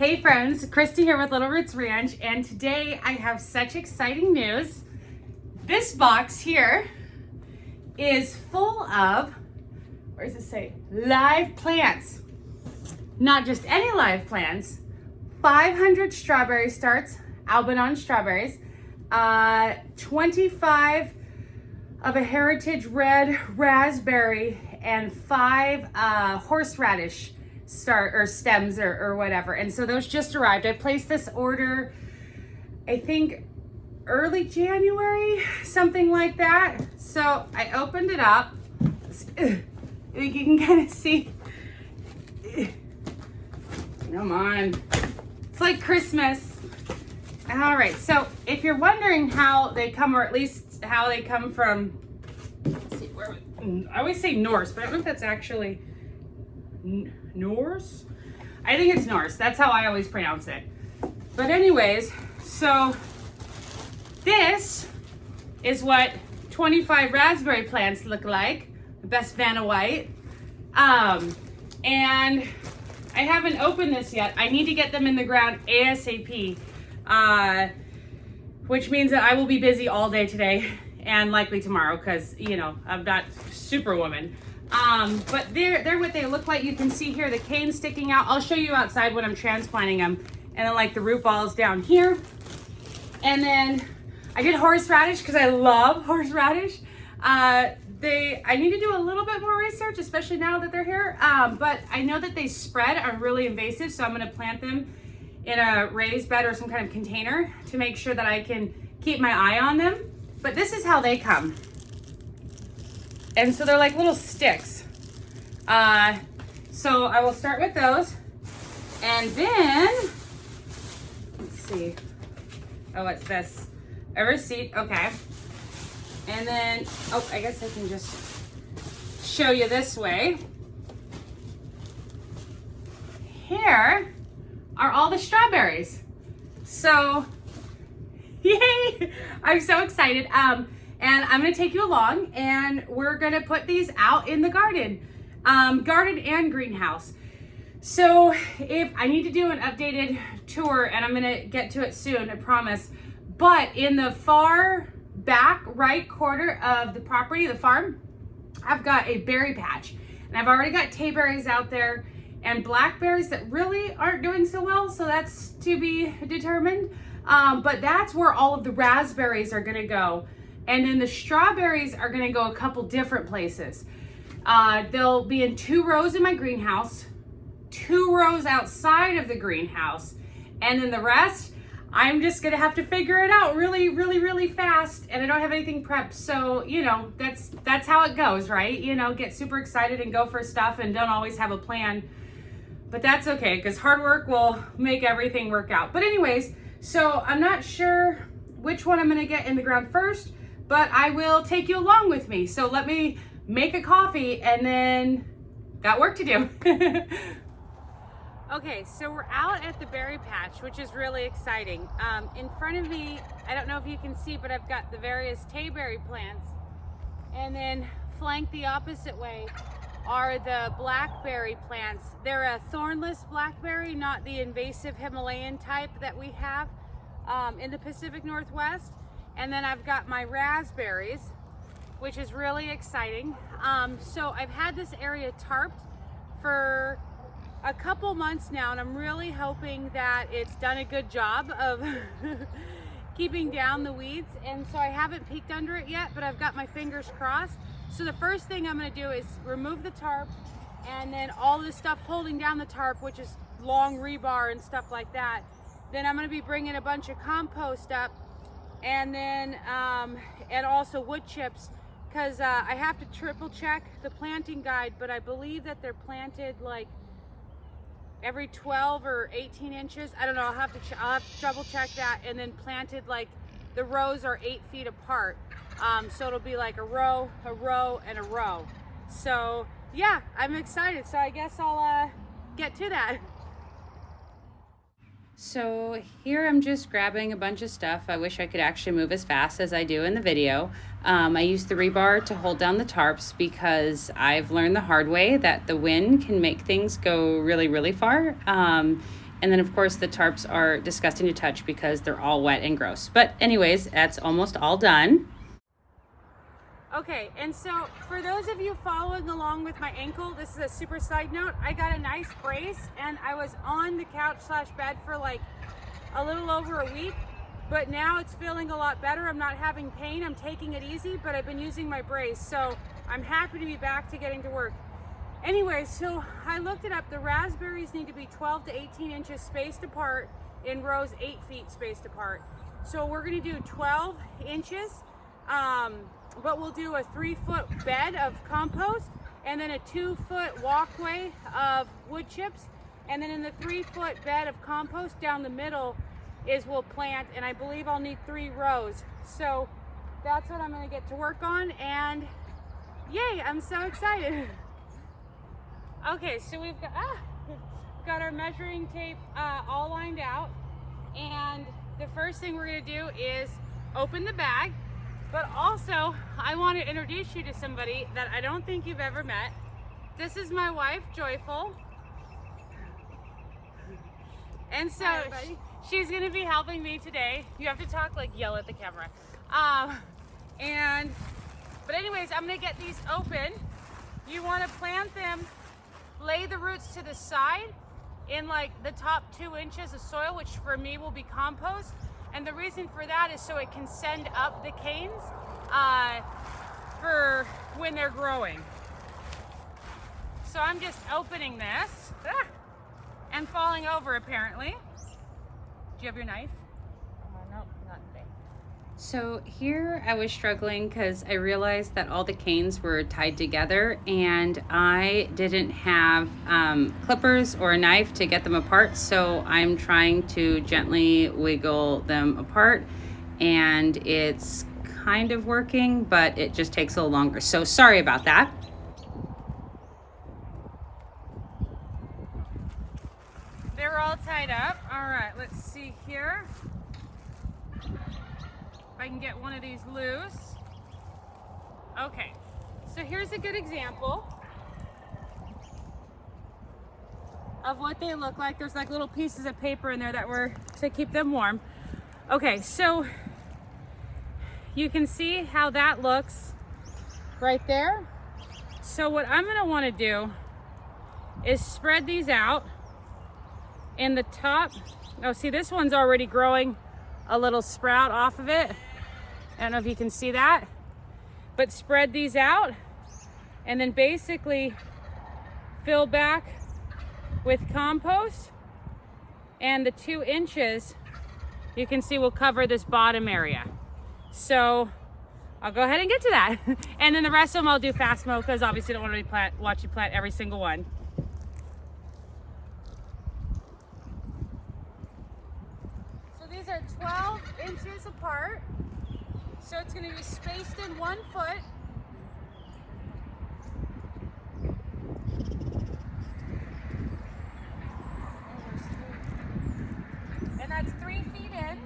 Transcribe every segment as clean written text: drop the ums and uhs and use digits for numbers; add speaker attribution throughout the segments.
Speaker 1: Hey friends, Christy here with Little Roots Ranch, and today I have such exciting news. This box here is full of, where does it say? Live plants. Not just any live plants, 500 strawberry starts, Albinon strawberries, 25 of a heritage red raspberry, and 5 horseradish stems or whatever. And so those just arrived. I placed this order, I think early January, something like that. So I opened it up. I think you can kind of see. Come on. It's like Christmas. All right, so if you're wondering how they come, or at least how they come from, let's see, I always say Norse, but I don't know if that's actually Norse? I think it's Norse. That's how I always pronounce it. But anyways, so this is what 25 raspberry plants look like. The best Vanna White. And I haven't opened this yet. I need to get them in the ground ASAP. Which means that I will be busy all day today and likely tomorrow because, you know, I'm not superwoman. But they're what they look like. You can see here the cane sticking out. I'll show you outside when I'm transplanting them. And then like the root balls down here. And then I did horseradish because I love horseradish. I need to do a little bit more research, especially now that they're here. But I know that they spread, are really invasive. So I'm going to plant them in a raised bed or some kind of container to make sure that I can keep my eye on them. But this is how they come. And so they're like little sticks. So I will start with those. And then, let's see. Oh, what's this? A receipt, okay. And then, oh, I guess I can just show you this way. Here are all the strawberries. So, yay! I'm so excited. And I'm gonna take you along and we're gonna put these out in the garden. Garden and greenhouse. So if I need to do an updated tour, and I'm gonna get to it soon, I promise. But in the far back right corner of the property, the farm, I've got a berry patch. And I've already got tayberries out there and blackberries that really aren't doing so well, so that's to be determined. But that's where all of the raspberries are gonna go. And then the strawberries are gonna go a couple different places. They'll be in 2 rows in my greenhouse, 2 rows outside of the greenhouse, and then the rest, I'm just gonna have to figure it out really fast, and I don't have anything prepped. So, you know, that's how it goes, right? You know, get super excited and go for stuff and don't always have a plan. But that's okay, because hard work will make everything work out. But anyways, so I'm not sure which one I'm gonna get in the ground first, but I will take you along with me. So let me make a coffee and then got work to do. Okay, so we're out at the berry patch, which is really exciting. In front of me, I don't know if you can see, but I've got the various tayberry plants. And then flanked the opposite way are the blackberry plants. They're a thornless blackberry, not the invasive Himalayan type that we have in the Pacific Northwest. And then I've got my raspberries, which is really exciting. So I've had this area tarped for a couple months now, and I'm really hoping that it's done a good job of keeping down the weeds. And so I haven't peeked under it yet, but I've got my fingers crossed. So the first thing I'm gonna do is remove the tarp, and then all this stuff holding down the tarp, which is long rebar and stuff like that. Then I'm gonna be bringing a bunch of compost up, and then and also wood chips, because I have to triple check the planting guide, but I believe that they're planted like every 12 or 18 inches. I don't know, I'll have to double check that. And then planted, like, the rows are 8 feet apart. So it'll be like a row, and a row. So yeah, I'm excited. So I guess I'll get to that. So here I'm just grabbing a bunch of stuff. I wish I could actually move as fast as I do in the video. I use the rebar to hold down the tarps because I've learned the hard way that the wind can make things go really, really far. And then of course the tarps are disgusting to touch because they're all wet and gross. But anyways, that's almost all done. Okay, and so for those of you following along with my ankle, this is a super side note. I got a nice brace and I was on the couch / bed for like a little over a week, but now it's feeling a lot better. I'm not having pain, I'm taking it easy, but I've been using my brace. So I'm happy to be back to getting to work. Anyway, so I looked it up. The raspberries need to be 12 to 18 inches spaced apart in rows 8 feet spaced apart. So we're gonna do 12 inches. But we'll do a 3-foot bed of compost and then a 2-foot walkway of wood chips. And then in the 3-foot bed of compost down the middle is we'll plant, and I believe I'll need 3 rows. So that's what I'm gonna get to work on, and yay, I'm so excited. Okay, so we've got our measuring tape all lined out. And the first thing we're gonna do is open the bag. But also, I want to introduce you to somebody that I don't think you've ever met. This is my wife, Joyful. And so she's going to be helping me today. You have to talk, like yell at the camera. But anyways, I'm going to get these open. You want to plant them, lay the roots to the side in like the top 2 inches of soil, which for me will be compost. And the reason for that is so it can send up the canes for when they're growing. So I'm just opening this and falling over apparently. Do you have your knife? Nope, not today. So here I was struggling because I realized that all the canes were tied together and I didn't have clippers or a knife to get them apart. So I'm trying to gently wiggle them apart and it's kind of working, but it just takes a little longer. So sorry about that. They're all tied up. All right, let's see here. I can get one of these loose. Okay, so here's a good example of what they look like. There's like little pieces of paper in there that were to keep them warm. Okay, so you can see how that looks right there. So what I'm gonna wanna do is spread these out in the top. Oh, see, this one's already growing a little sprout off of it. I don't know if you can see that, but spread these out and then basically fill back with compost, and the 2 inches you can see will cover this bottom area. So I'll go ahead and get to that. And then the rest of them I'll do fast mow because obviously I don't want to watch you plant every single one. So these are 12 inches apart. So it's going to be spaced in 1 foot. And that's 3 feet in.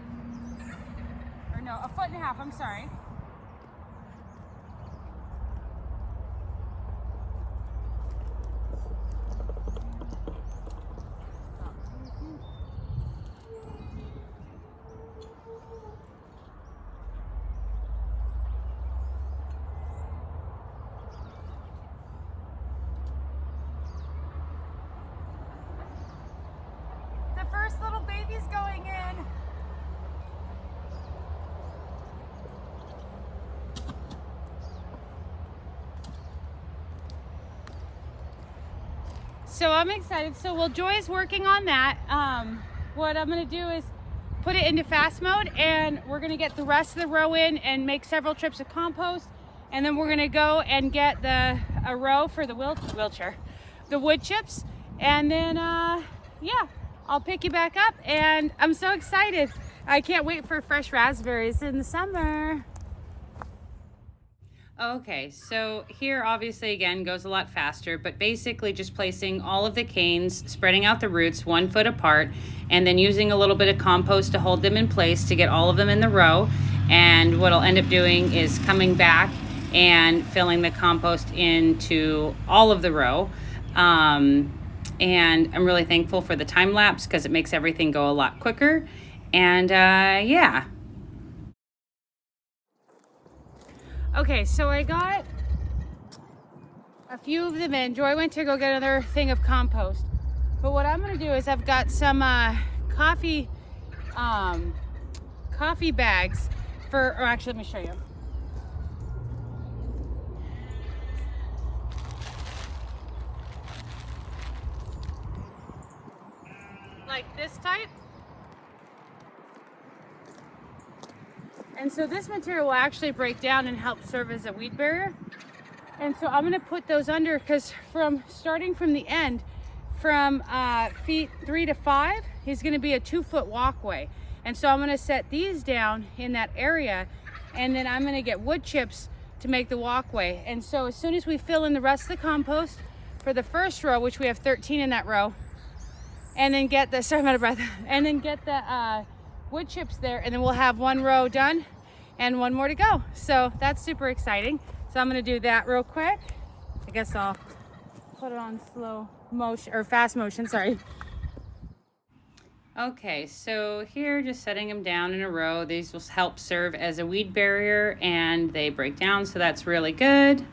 Speaker 1: Or no, 1.5 feet, I'm sorry. First little baby's going in. So I'm excited. So while Joy's working on that, what I'm gonna do is put it into fast mode and we're gonna get the rest of the row in and make several trips of compost. And then we're gonna go and get a row for the wheelchair, the wood chips. And then, yeah. I'll pick you back up and I'm so excited. I can't wait for fresh raspberries in the summer. Okay, so here obviously again goes a lot faster, but basically just placing all of the canes, spreading out the roots 1 foot apart, and then using a little bit of compost to hold them in place to get all of them in the row. And what I'll end up doing is coming back and filling the compost into all of the row. and I'm really thankful for the time lapse because it makes everything go a lot quicker. And yeah. Okay, so I got a few of them in. Joy went to go get another thing of compost. But what I'm gonna do is I've got some coffee bags or actually let me show you. Like this type. And so this material will actually break down and help serve as a weed barrier. And so I'm gonna put those under because starting from the end, from feet 3 to 5 is gonna be a 2-foot walkway. And so I'm gonna set these down in that area, and then I'm gonna get wood chips to make the walkway. And so as soon as we fill in the rest of the compost for the first row, which we have 13 in that row, and then get the, sorry I'm out of breath, and then get the wood chips there, and then we'll have 1 row done and 1 more to go. So that's super exciting. So I'm gonna do that real quick. I guess I'll put it on slow motion, or fast motion, sorry. Okay, so here, just setting them down in a row. These will help serve as a weed barrier and they break down, so that's really good.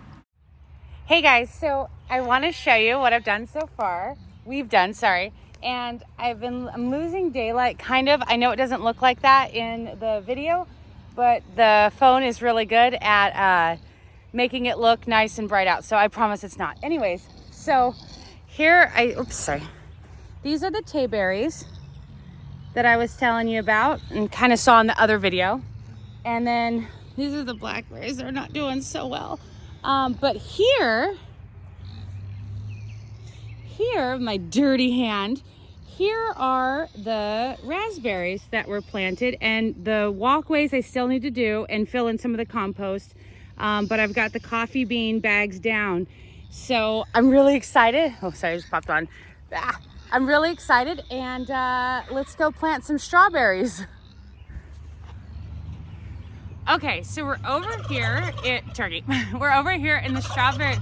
Speaker 1: Hey guys, so I wanna show you what I've done so far. We've done, sorry. And I'm losing daylight, kind of. I know it doesn't look like that in the video, but the phone is really good at making it look nice and bright out. So I promise it's not. Anyways, so here, these are the tayberries that I was telling you about and kind of saw in the other video. And then these are the blackberries. They're not doing so well. But here, my dirty hand, here are the raspberries that were planted, and the walkways I still need to do and fill in some of the compost. But I've got the coffee bean bags down. So I'm really excited. Oh, sorry, I just popped on. I'm really excited, and let's go plant some strawberries. Okay, so we're over here we're over here in the strawberry.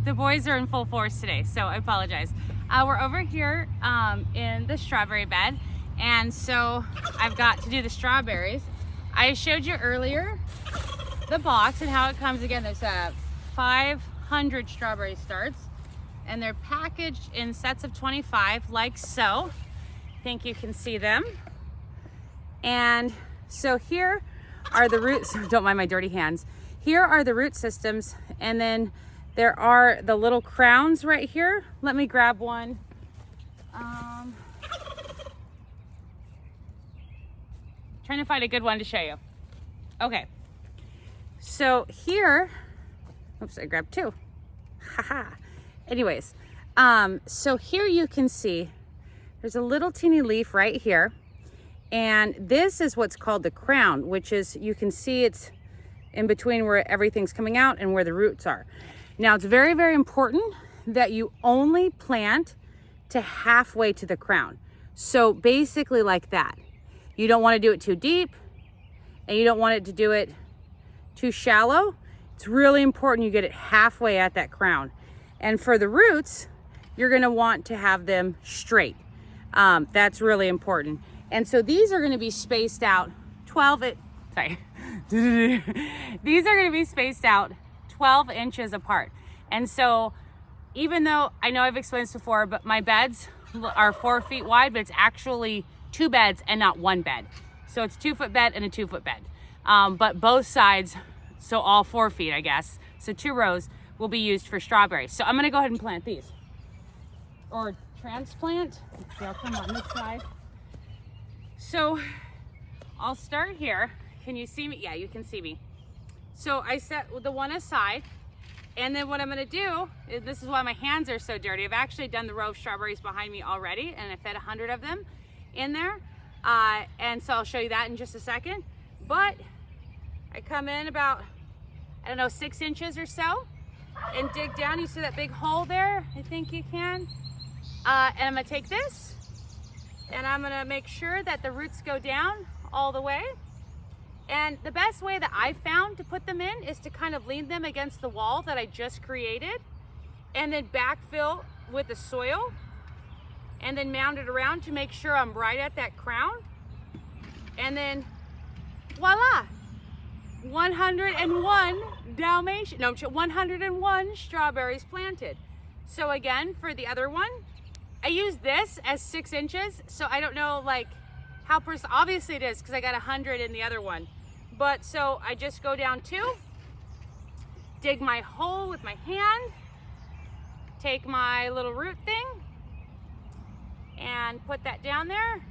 Speaker 1: The boys are in full force today, so I apologize. We're over here in the strawberry bed, and so I've got to do the strawberries. I showed you earlier the box and how it comes. Again, there's 500 strawberry starts, and they're packaged in sets of 25, like so. I think you can see them. And so here are the roots. Don't mind my dirty hands. Here are the root systems, and then there are the little crowns right here. Let me grab one. Trying to find a good one to show you. Okay. So here, oops, I grabbed 2. Haha. Anyways, so here you can see there's a little teeny leaf right here. And this is what's called the crown, which is, you can see it's in between where everything's coming out and where the roots are. Now, it's very, very important that you only plant to halfway to the crown. So basically like that. You don't want to do it too deep, and you don't want it to do it too shallow. It's really important you get it halfway at that crown. And for the roots, you're going to want to have them straight. That's really important. And so these are going to be spaced out 12 inches apart. And so even though I know I've explained this before, but my beds are 4 feet wide, but it's actually 2 beds and not 1 bed. So it's 2-foot bed and a 2-foot bed. But both sides, so all 4 feet, I guess. So 2 rows will be used for strawberries. So I'm gonna go ahead and plant these. Or transplant. They'll come on this side. So I'll start here. Can you see me? Yeah, you can see me. So I set the one aside, and then what I'm gonna do is, this is why my hands are so dirty. I've actually done the row of strawberries behind me already, and I fed 100 of them in there. And so I'll show you that in just a second. But I come in about, I don't know, 6 inches or so and dig down. You see that big hole there? I think you can. And I'm gonna take this and I'm gonna make sure that the roots go down all the way. And the best way that I've found to put them in is to kind of lean them against the wall that I just created and then backfill with the soil and then mound it around to make sure I'm right at that crown. And then voila, 101 Dalmatian, no, 101 strawberries planted. So again, for the other one, I use this as 6 inches. So I don't know like how obviously it is because I got 100 in the other one. But so I just go down 2, dig my hole with my hand, take my little root thing and put that down there,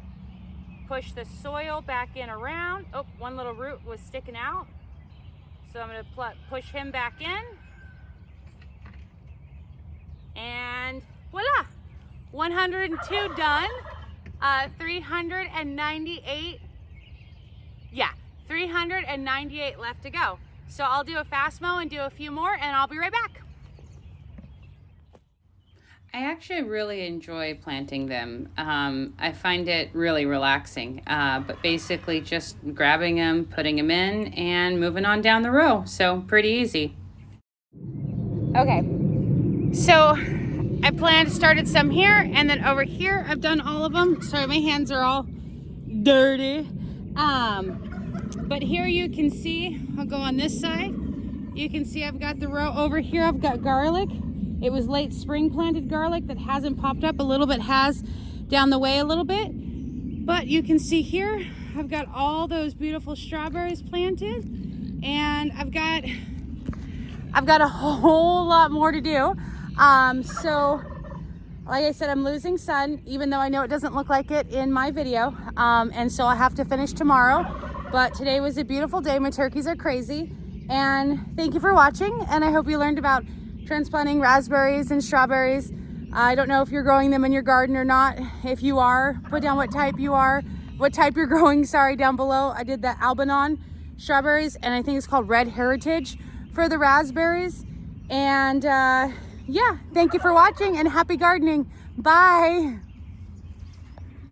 Speaker 1: push the soil back in around. Oh, one little root was sticking out. So I'm gonna push him back in. And voila, 102 done. 398, yeah, 398 left to go. So I'll do a fast mow and do a few more and I'll be right back. I actually really enjoy planting them. I find it really relaxing, but basically just grabbing them, putting them in and moving on down the row. So pretty easy. Okay, so I started some here and then over here I've done all of them. Sorry, my hands are all dirty. But here you can see, I'll go on this side. You can see I've got the row over here. I've got garlic. It was late spring planted garlic that hasn't popped up. A little bit has down the way a little bit. But you can see here, I've got all those beautiful strawberries planted. And I've got a whole lot more to do. So like I said, I'm losing sun, even though I know it doesn't look like it in my video. And so I'll have to finish tomorrow. But today was a beautiful day. My turkeys are crazy. And thank you for watching. And I hope you learned about transplanting raspberries and strawberries. I don't know if you're growing them in your garden or not. If you are, put down what type you're growing, down below. I did the Albanon strawberries, and I think it's called Red Heritage for the raspberries. And yeah, thank you for watching and happy gardening. Bye.